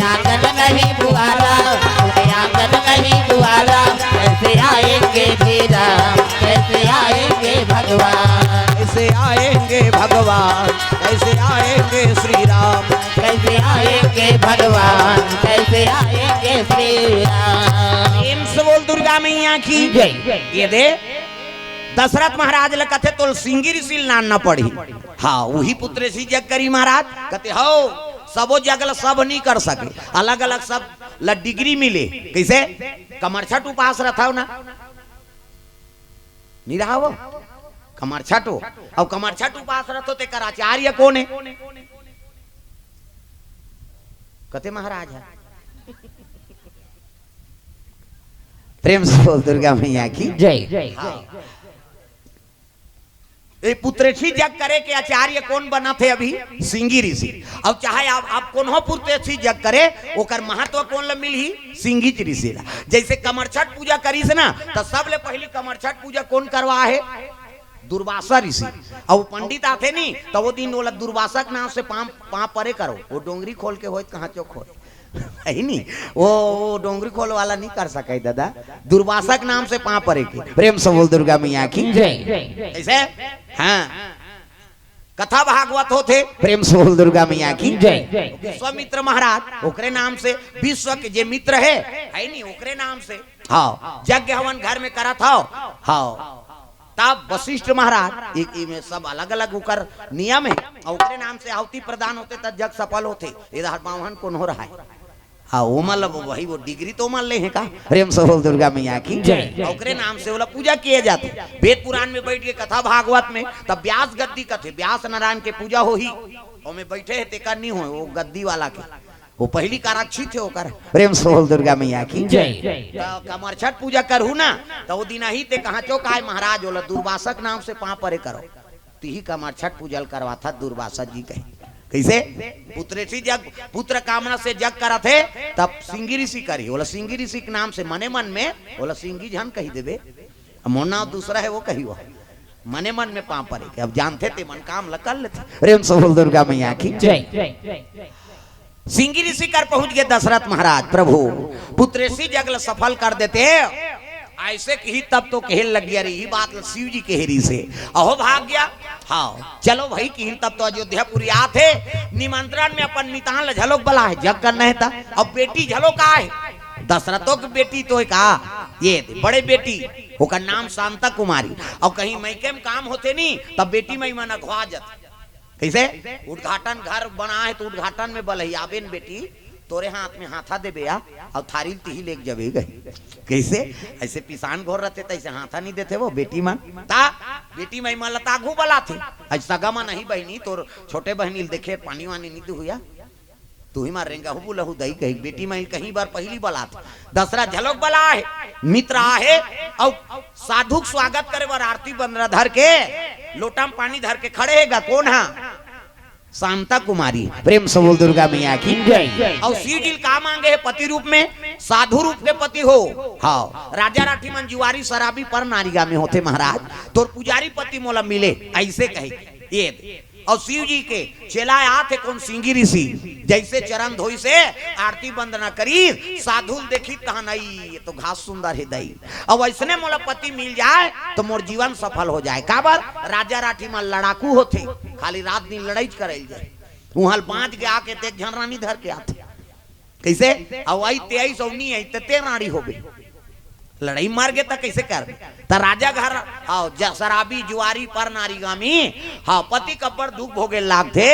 आंगन नहीं बुहारा आंगन नहीं बुहारा आएंगे श्री राम, कैसे आएंगे भगवान, कैसे आएंगे भगवान, कैसे आएंगे श्री राम, कैसे आएंगे भगवान, कैसे आएंगे श्री राम। प्रेम से बोल दुर्गा मैया की जय। ये दे दशरथ महाराज ल कथे तो सिंगी ऋषि नान न पढ़ी। हाँ वही पुत्र सी जग करी महाराज कहते हो सबो जगल सब नहीं कर सके, अलग अलग सब ल डिग्री मिले। कैसे कमरछठ उपास रहा ना नहीं रहा वो कमरछठ हो और कमरछठ उपास रहो ते कर आचार्य कौन है? कहते महाराज है। प्रेम से बोल दुर्गा मैया की जय। ये पुत्रेठी जग करे के आचार्य कौन बना थे अभी? सिंगी ऋषि। अब चाहे आप कौन हो पुत्रेठी जग करे ओकर महत्व कौन ल मिली? सिंगी ऋषि ला। जैसे कमरछठ पूजा करी से ना तो सबले पहली कमरछठ पूजा कौन करवा है? दुर्वासा ऋषि। और पंडित आते नहीं तो वो दिन बोला दुर्वासा के नाम से पाँव परे करो, वो डोंगरी खोल के हो कहाँ चौक हो है नहीं, वो डोंगरी खोल वाला नहीं कर सके दादा, दुर्वासा के नाम से पाँव परे के। प्रेम से बोल दुर्गा मैया की जय। ऐसे हाँ कथा भागवत होते। प्रेम से बोल दुर्गा मैया की जय। विश्वामित्र महाराज ओकरे नाम से विश्व के जे मित्र है नहीं ओकरे नाम से हाँ यज्ञ हवन घर में करा था। हाँ तब वशिष्ठ महाराज एक में सब अलग अलग उकर नियम है और ओकरे नाम से आहुति प्रदान होते तब जग सफल होते। इधर बावन कौन हो रहा है? हाँ वो मतलब वही वो डिग्री तो मान ले हैं का। प्रेम से बोल दुर्गा मैया की जय। ओकरे नाम से बोला पूजा किए जाते। वेद पुराण में बैठ के कथा भागवत में तब व्यास गद्दी कथे व्यास नारायण के पूजा हो ही और में बैठे है तेकर नहीं हो वो गद्दी वाला के वो पहली काराक्षी थे होकर। प्रेम से बोल दुर्गा मैया की जय। कमरछठ पूजा करू ना तो वो दिन ही ते कहा चौक आए महाराज बोला दुर्वासक नाम से पाँव परे करो ती कमरछठ पूजल करवा था दुर्वासा जी कहे। कैसे पुत्रेठी जग पुत्र कामना से जग करा थे तब सिंगी ऋषि करी बोला सिंगी ऋषि के नाम से मने मन में बोला सिंगी जन कही देवे मोर नाम दूसरा है वो कही वो मने मन में पाँव परे के। अब जानते थे मन काम कर लेते। प्रेम से बोल दुर्गा मैया की जय। सिंगी ऋषि कर पहुंच गए दशरथ महाराज प्रभु पुत्रेशी जगल सफल कर देते ऐसे ही तब तो कहल लग गया रही बात शिव जी केहरी से अहो भाग गया। हाँ चलो भाई कि तब तो अयोध्यापुरी थे निमंत्रण में अपन नितान झलोक बला है जग करना है था। अब बेटी झलोक है दशरथों की बेटी तो कहा ये बड़े बेटी ओकर नाम शांता कुमारी और कहीं मैके में काम होते नहीं तब बेटी मई मन अखवा जाती। कैसे उद्घाटन घर बना है तो उद्घाटन में बलैया बेन बेटी तोरे हाथ में हाथा दे बेया और थारी तिही लेके जबे गई। कैसे ऐसे पिसान घोर रहते तैसे हाथा नहीं देते वो बेटी मन ता बेटी मई मन लताघू बला थे ऐसा गमा नहीं बहनी तोर छोटे बहनी देखे पानी वानी नहीं दू हुआ तू ही मारेंगा हु बुलहु दही कही बेटी मई कहीं बार पहली बला था दसरा झलक बला है मित्र आहे और साधुक स्वागत करे बार आरती बंदरा धर के लोटा में पानी धर के खड़े हैगा कौन है? शांता कुमारी। प्रेम से बोल दुर्गा मैया की जय। और शिव जी का मांगे है पति रूप में साधु रूप के पति हो। हाँ राजा राठी मन जुआरी शराबी पर नारिगा में होते महाराज तो पुजारी पति मोला मिले ऐसे कहे ये। और शिव जी के चेला आते कौन सिंगी ऋषि जैसे चरण धोई से आरती वंदना करी साधु देखी तहा नहीं ये तो घास सुंदर है दई अब ऐसने मोला पति मिल जाए तो मोर जीवन सफल हो जाए। काबर राजा राठी में लड़ाकू होते खाली रात दिन लड़ाई करे जाए वहां बांध के आके ते झनरानी धर के आते कैसे अब आई 23 नहीं है ते रानी हो गई लड़ाई मार गए था कैसे कर ता राजा घर आओ शराबी जुआरी पर नारीगामी हाँ पति कब्बर दुख भोगे लाग थे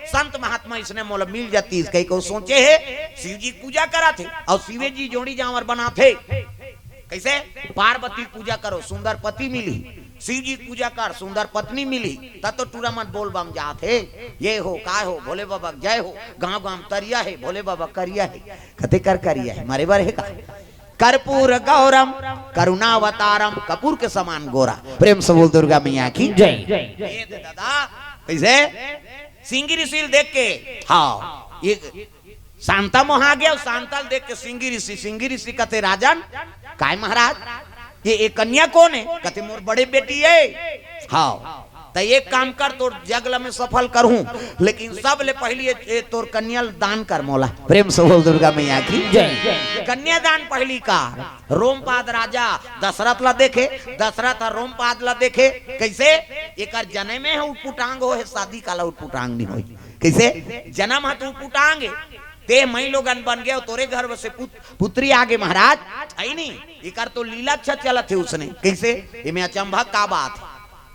संत महात्मा इसने मोल मिल जाती इसके को सोचे है शिव जी पूजा करा थे और शिवे जी जोड़ी जावर बना थे कैसे पार्वती पूजा करो सुंदर पति मिली शिव जी पूजा कर सुंदर पत्नी मिली तब तो टूरा मत बोल बम जाते ये हो का हो भोले बाबा जय हो गाँव गाँव तरिया है भोले बाबा करिया है कते कर करिया है मारे बार है का कर्पूर गौरम करुणावतारम कपूर के समान गोरा। प्रेम से बोल दुर्गा मैया की जय। दादा कैसे सिंगी ऋषि देख के हाँ ये शांता मोहा गया शांतल देख के सिंगी ऋषि कहते राजन काय महाराज ये एक कन्या कौन है? कहते मोर बड़े बेटी है। हाँ तो एक काम कर, तोर जगल में सफल करूं, लेकिन सब ले पहली तोर कन्या दान कर मोला। प्रेम से बोल दुर्गा मैया की जय। कन्यादान पहली का। रोमपाद राजा दशरथ ला देखे, दशरथ और रोमपाद ला देखे कैसे एक जने में है उटपुटांग हो है, शादी काला उटपुटांग नहीं हो। कैसे जन्म है तो उटपुटांग ते मई लोगन बन गए, तोरे घर से पुत्री आगे महाराज आई नहीं। एक तो लीला अच्छा चला थे उसने। कैसे इमे अचंभा का बात है।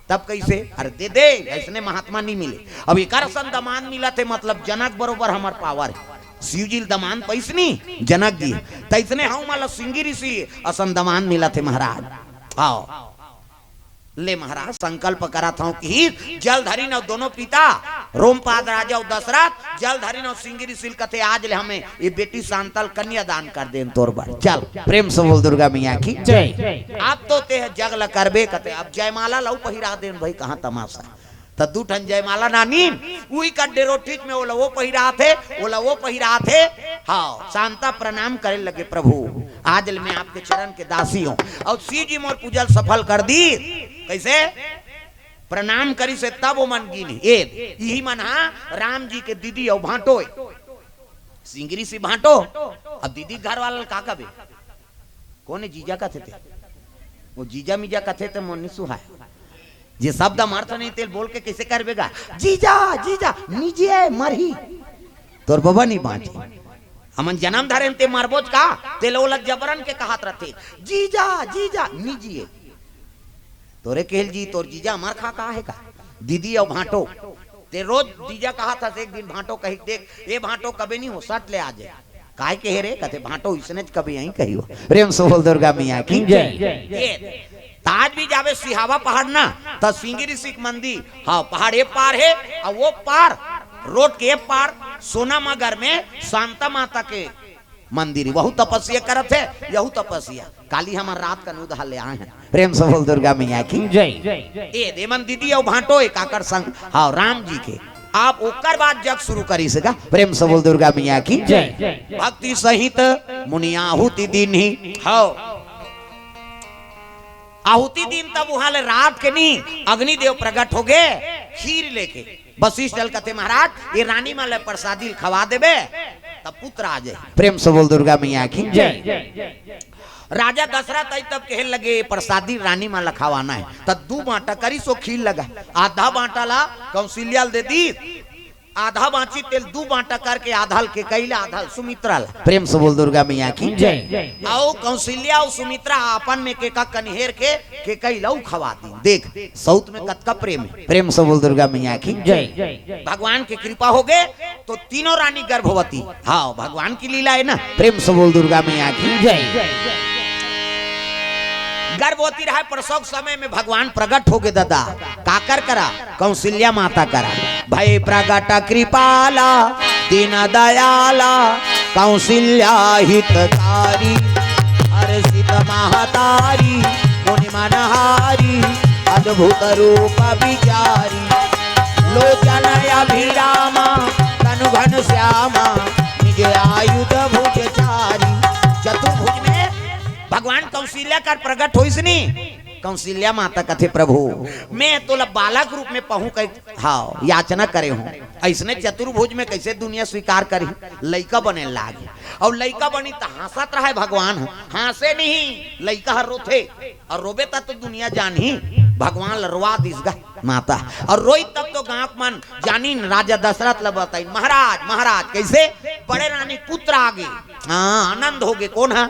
तब कैसे अरे दे दे, ऐसने महात्मा नहीं मिले। अब एक सन दमान मिला थे, मतलब जनक बरोबर हमार पावर है। शिव जी दमान पैसनी जनक जी, तैसने हम माला सिंगी ऋषि असन दमान मिला थे महाराज। आओ ले महाराज संकल्प करा था कि जलधरी न दोनों पिता रोमपाद राजा और दशरथ जलधरी न सिंगी ऋषि कथे आज ले हमें ये बेटी शांतल कन्या दान कर दे तोर बार। चल प्रेम से बोल दुर्गा मैया की जय। आप तो ते जगल करबे कते। अब जयमाला लऊ पहिरा देन भाई, कहाँ तमाशा तो दू ठन जयमाला नानी उही का डेरोठीच में ओला वो पहिरा थे, ओला वो पहिरा थे। हाँ शांता प्रणाम करे लगे, प्रभु आज मैं आपके चरण के दासी हूँ और शिव जी मोर पूजल सफल कर दी। कैसे प्रणाम करी से तब वो मन गिनी यही मन। हाँ राम जी के दीदी और भाटो सिंगरी सी भाटो। अब दीदी घर वाला का कबे कौन जीजा का थे, वो जीजा मीजा कथे थे मोनी सुहाय जे शब्द अर्थ नहीं तेल बोल के कैसे करबेगा। जीजा जीजा नीजिए मरही तोर बाबा नहीं बांटी हमन जन्म धरे ते मरबोज का तेल ओला जबरन के कहत रहते जीजा जीजा नीजिए। तोरे केल जी तोर जीजा मर खा का है का दीदी और भाटो ते रोज जीजा कहा था। एक दिन भाटो कही देख ये भाटो कभी नहीं हो सट ले आ जाए काहे के रे कहते भाटो इसने कभी यहीं कही हो। प्रेम से बोल दुर्गा मैया की जय। ताज भी जावे सिहावा पहाड़ ना तो सिंगिरी सिख मंदिर। हाँ पहाड़ ये पार है और वो पार रोड के पार सोना मगर में शांता माता के मंदिर बहुत तपस्या करत है। यहू तपस्या काली हमार रात का नुद ले आए हैं। प्रेम से बोल दुर्गा मैया की जय। ए देमन दीदी और भाटो एक आकर संग हाँ राम जी के आप ओकर बाद जग शुरू करी सका। प्रेम से बोल दुर्गा मैया की जय। भक्ति सहित मुनियाहुति दिन ही हाँ आहुति दिन तब वहां ले रात के नहीं अग्निदेव प्रकट हो गए खीर लेके। वशिष्ठ जल कथे महाराज ये रानी माले प्रसादी खवा देबे तब पुत्र आ जाए। प्रेम से बोल दुर्गा मैया की जय। राजा दशरथ आई तब कहे लगे प्रसादी रानी माला खवाना है तब 2 बांटा करी सो खीर लगा। आधा बांटा ला कौशल्या दे दी, आधा बांची तेल 2 बांटा करके आधा के कैला आधा सुमित्रा ला। प्रेम से बोल दुर्गा मैया की जय। आओ कौशल्या और सुमित्रा अपन में के का कन्हेर के कैला खवा दी। देख सौत में कतका प्रेम है। प्रेम से बोल दुर्गा मैया की जय। भगवान की कृपा हो गए तो तीनों रानी गर्भवती। हाँ भगवान की लीला है ना। प्रेम से बोल दुर्गा मैया की जय। गर्भवती रहा प्रसव समय में भगवान प्रकट हो गए। दादा काकर करा कौशल्या माता करा भय प्रगट कृपाला दीन दयाला कौशल्या हितकारी हर्षित महतारी मुनि मनहारी अद्भुत रूप विचारी लोचन अभिरामा तनु घन श्यामा निज आयुध भुज चारी। चतुर्भुज में भगवान कौशल्या का प्रकट हो इसनी कौशल्या माता कथे प्रभु मैं तो बालक रूप में पहू कर हाँ याचना करे हूँ। ऐसने चतुर्भुज में कैसे दुनिया स्वीकार करी लइका बने लागे और लइका बनी तो हंसत रहे भगवान हंसे नहीं लइका हर रोथे और रोबे तब तो दुनिया जानी भगवान लरवा दिसगा माता और रोई तब तो गांव मन जानी राजा दशरथ ला बताई महाराज महाराज कैसे बड़े रानी पुत्र आगे। हाँ आनंद हो गए कौन है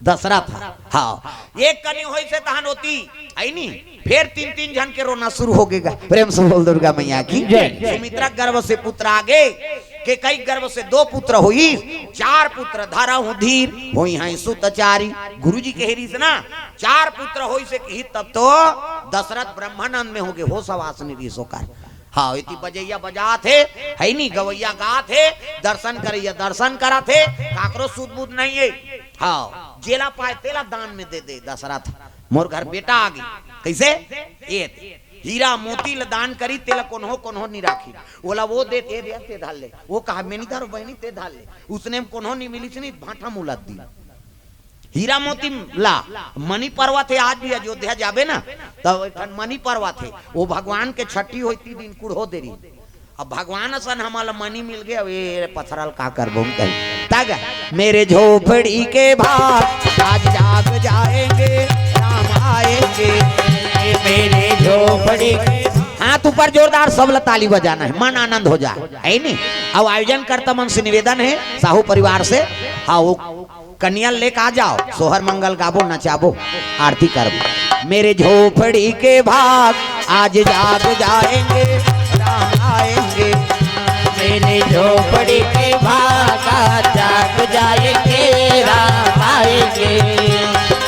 दशरथ। हाँ एक कनी होई से तहन होती आई नहीं फिर 3-3 जन के रोना शुरू हो गएगा। प्रेम से बोल दुर्गा मैया की जय। सुमित्रा गर्भ से पुत्र आगे के कई गर्भ से 2 पुत्र हुई 4 पुत्र धारा हूँ धीर हुई हैं सुतचारी। गुरुजी के हेरी से ना 4 पुत्र हुई से कही तब तो दशरथ ब्रह्मानंद में हो गए हो सवासनी ऋषोकार। हाँ इति बजैया बजा थे है नहीं गवैया गा थे दर्शन करैया दर्शन करा थे काकरो सुध बुध नहीं है। हाँ जेला पाए तेला दान में दे दे दशरथ मोर घर बेटा आ गई कैसे ए हीरा मोती ल दान करी तेला कोन्हो कोन्हो नहीं राखी बोला वो दे ते धाल ले वो कहा मैं नहीं धारो बहनी ते धाल ले उसने कोन्हो नहीं मिली नहीं भाटा मुलत दी हीरा मोती ला मणि पर्वत है। आज भी अयोध्या जाबे ना तो मणि पर्वत है, वो भगवान के छठी होती दिन कुड़ो देरी। अब भगवान सन हमारा मणि मिल गया, ये पथरल का कर बोम तग मेरे झोपड़ी के भाग आज जाग जाएंगे, राम आएंगे मेरे झोपड़ी हाथ ऊपर जोरदार सब ताली बजाना है, मन आनंद हो जाए है नहीं। अब आयोजन करता मन से निवेदन है साहू परिवार से, हाँ वो कन्या लेके आ जाओ, सोहर मंगल गाबो नचाबो आरती करबो। मेरे झोपड़ी के भाग आज जाग जाएंगे, राम आएंगे मेरे झोपड़ी के भाग जाग जाएंगे, राम आएंगे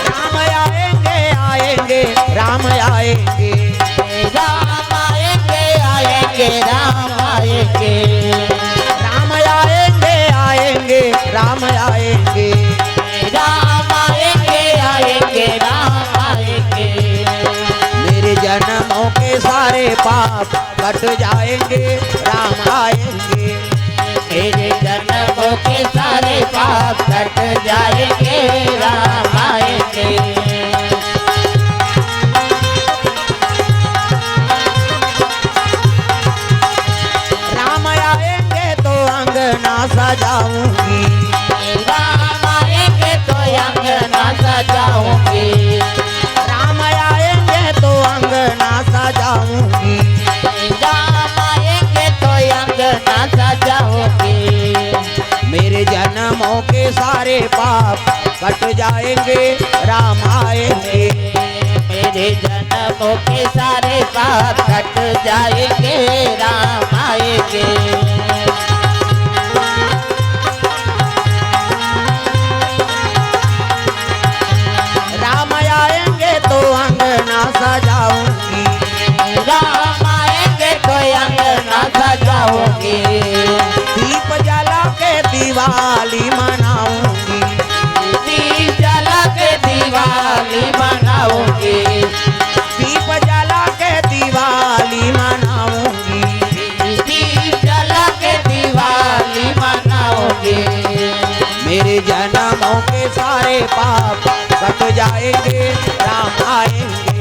राम आएंगे आएंगे राम आएंगे राम आएंगे आएंगे राम आएंगे राम आएंगे आएंगे राम आएंगे राम आएंगे आएंगे राम आएंगे मेरे जन्मों के सारे पाप कट जाएंगे, राम आएंगे मेरे जन्मों के सारे पाप कट जाएंगे, राम आएंगे राम आएंगे तो अंगना सजाऊंगी, राम आएंगे तो अंगना सजाऊंगी राम आएंगे तो अंगना सजाऊंगी राम आएंगे तो अंगना सजाऊंगी मेरे जन्मों के सारे पाप कट जाएंगे, राम आएंगे मेरे जन्मों के सारे पाप कट जाएंगे, राम आएंगे राम आएंगे तो अंगना सजाऊंगी, राम आएंगे तो अंगना सजाऊंगी दीप जला के दिवाली मनाऊंगी, दीप जला के दिवाली मनाऊंगी दीप जला के दिवाली मनाऊंगी दीप जला के दिवाली मनाऊंगी मेरे जन्मों के सारे पाप कट जाएंगे, राम आएंगे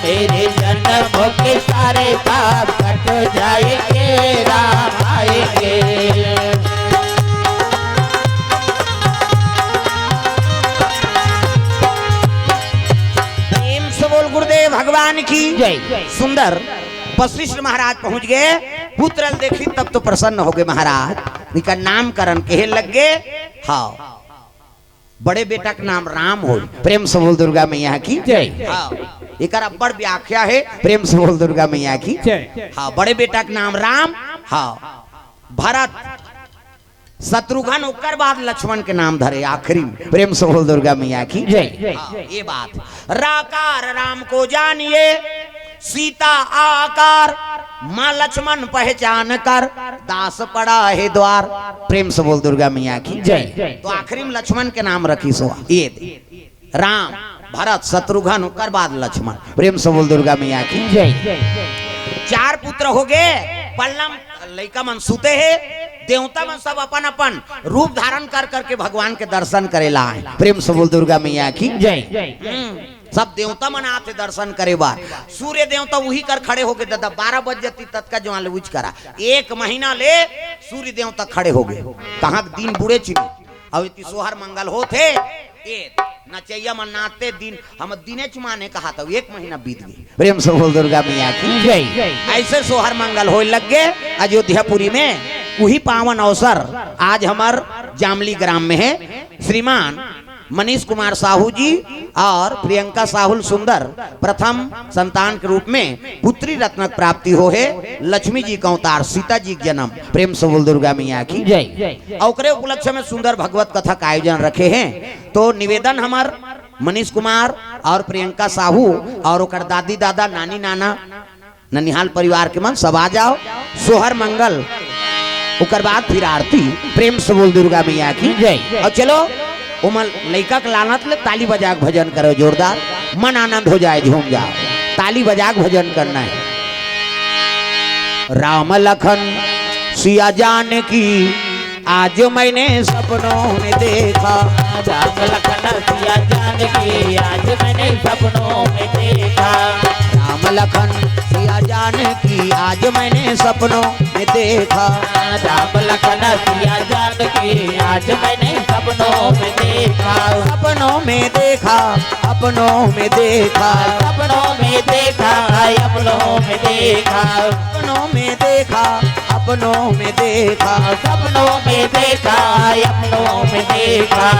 मेरे जन्मों के सारे पाप कट जाएंगे, राम आएंगे प्रेम से बोल गुरुदेव भगवान की जय। सुंदर वशिष्ठ महाराज पहुंच गए, पुत्र देखी तब तो प्रसन्न हो गए महाराज, इनका नामकरण कहे लग गए। हाँ बड़े बेटा का नाम राम हो, प्रेम से बोल दुर्गा मैया की जय। हाँ एक बड़ व्याख्या है, प्रेम से बोल दुर्गा मैया की हाँ बड़े बेटा का नाम राम, हाँ भरत शत्रुघ्न ओकर बाद लक्ष्मण के नाम धरे आखिरी, प्रेम से बोल दुर्गा मैया की जय। हाँ, ये बात राकार राम को जानिए, सीता आकार माँ लक्ष्मण पहचान कर, दास पड़ा है द्वार, प्रेम से बोल दुर्गा मैया की जय। तो आखिरी में लक्ष्मण के नाम रखी सो ये राम भरत शत्रुघ्न ओकर बाद लक्ष्मण, प्रेम से बोल दुर्गा मैया की जय। चार पुत्र हो गए, पल्लम लड़का मन सुते है, देवता मन सब अपन अपन रूप धारण कर करके भगवान के दर्शन करेला है, प्रेम से बोल दुर्गा मैया की जय। सब देवता मन आते दर्शन करे बार, सूर्य देवता वही कर खड़े हो गए, दादा 12 बज जाती तत्का जो उच करा, 1 महीना ले सूर्य देवता खड़े हो गए, कहाँ दिन बुढ़े चिनी अब इतनी सोहर मंगल होते नचैया मन नाचते दिन हम दिने चुमाने कहा था, 1 महीना बीत गई, प्रेम से बोल दुर्गा मैया की जय। ऐसे सोहर मंगल हो लग गए अयोध्यापुरी में। वही पावन अवसर आज हमार जामली ग्राम में है, श्रीमान मनीष कुमार साहू जी और प्रियंका साहुल सुंदर प्रथम संतान के रूप में पुत्री रत्न प्राप्ति हो है, लक्ष्मी जी का अवतार सीता जी जन्म, प्रेम से बोल दुर्गा मैया की जय। औकरे उपलक्ष्य में सुंदर भगवत कथा का आयोजन रखे हैं। तो निवेदन हमार मनीष कुमार और प्रियंका साहू और ओकर दादी दादा नानी नाना ननिहाल परिवार के मन सब आ जाओ, सोहर मंगल ओकर बाद फिर आरती, प्रेम से बोल दुर्गा मैया की जय। और चलो उमल लड़का के लानत ले ताली बजा के भजन करो जोरदार, मन आनंद हो जाए, झूम जाओ, ताली बजा के भजन करना है। राम लखन सिया जानकी आज मैंने सपनों में देखा, राम लखन सिया जानकी आज मैंने सपनों में देखा। राम लखन सिया जानकी आज मैंने सपनों में देखा। राम लखन सिया जानकी आज मैंने सपनों में देखा। सपनों में देखा, अपनों में देखा, सपनों में देखा, अपनों में देखा, अपनों में देखा, अपनों में देखा, सपनों में देखा, अपनों में देखा।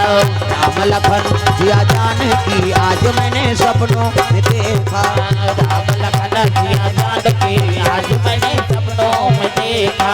राम लखन सिया जानकी आज मैंने सपनों में देखा। राम लखन सिया जानकी आज मैंने सपनों में देखा।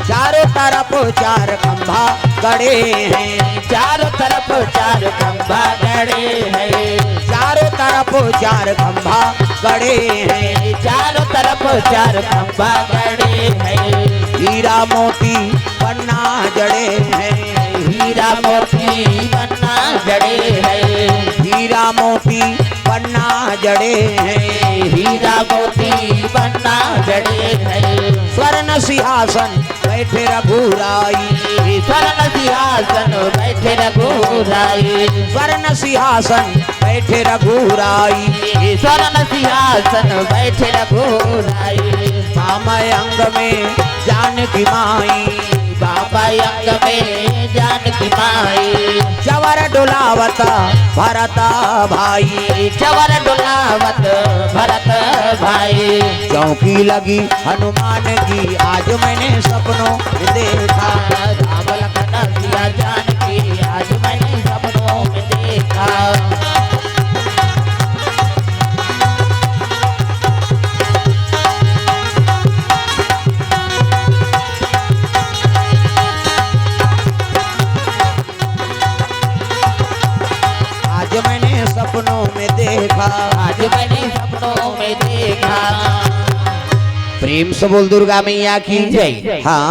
चारों तरफ चार खंभा गड़े हैं, चारों तरफ चार खंभा गड़े हैं। चारों तरफ चार खंभा गड़े हैं। चारों तरफ चार खंभा गड़े हैं। हीरा मोती पन्ना जड़े हैं। हीरा मोती बन्ना जड़े हैं। हीरा मोती पन्ना जड़े हैं। हीरा मोती बन्ना जड़े हैं। स्वर्ण सिंहासन बैठे रघुराई। स्वर्ण सिंहासन बैठे रघुराई। स्वर्ण सिंहासन बैठे रघुराई। स्वर्ण सिंहासन बैठे रघुराई। बामय अंग में जानकी माई। बाबा अंग में जानकी माई। चवर डुलावता भरता भाई। चवर डुलावत भरत भाई। चौकी लगी हनुमान की आज मैंने सपनों में देखा। राम लखन सिया जानकी आज मैंने सपनों में देखा। आज मैंने सपनों में देखा। आज मैंने सपनों में देखा। प्रेम से बोल दुर्गा मैया की जय। हाँ।